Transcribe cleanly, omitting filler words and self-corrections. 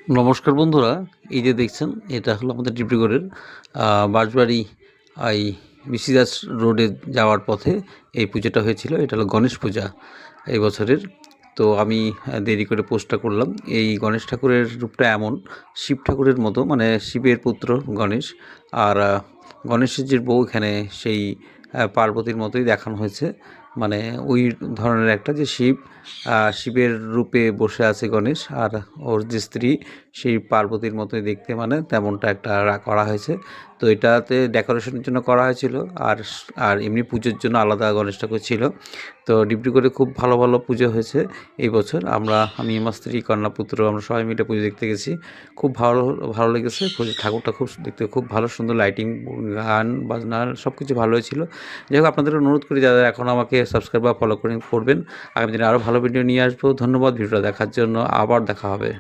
নমস্কার বন্ধুরা, এই যে দেখছেন এটা হলো আমাদের ডিব্রুগড়ের বাঁশবাড়ি এই বিসিদাস রোডে যাওয়ার পথে এই পুজোটা হয়েছিল। এটা হলো গণেশ পূজা এই বছরের। তো আমি দেরি করে পোস্টটা করলাম। এই গণেশ ঠাকুরের রূপটা এমন শিব ঠাকুরের মতো, মানে শিবের পুত্র গণেশ। আর গণেশের যে বউ এখানে সেই পার্বতীর মতোই দেখানো হয়েছে। মানে ওই ধরনের একটা যে শিবের রূপে বসে আছে গণেশ, আর ওর যে স্ত্রী সেই পার্বতীর মতোই দেখতে, মানে তেমনটা একটা করা হয়েছে। তো এটাতে ডেকোরেশনের জন্য করা হয়েছিল, আর আর এমনি পুজোর জন্য আলাদা গণেশ ঠাকুর ছিল। তো ডিব্রুগড়ে খুব ভালো ভালো পুজো হয়েছে এই বছর। আমি আমার স্ত্রী, কন্যাপুত্র আমরা সবাই মিলে পুজো দেখতে গেছি। খুব ভালো ভালো লেগেছে। ঠাকুরটা খুব দেখতে খুব ভালো, সুন্দর লাইটিং, গান বাজনা সব কিছু ভালো হয়েছিল। যাই হোক, আপনাদের অনুরোধ করি যারা এখন আমাকে সাবস্ক্রাইব বা ফলো করবেন, আগামী দিনে আরও ভালো ভিডিও নিয়ে আসবো। ধন্যবাদ ভিডিওটা দেখার জন্য। আবার দেখা হবে।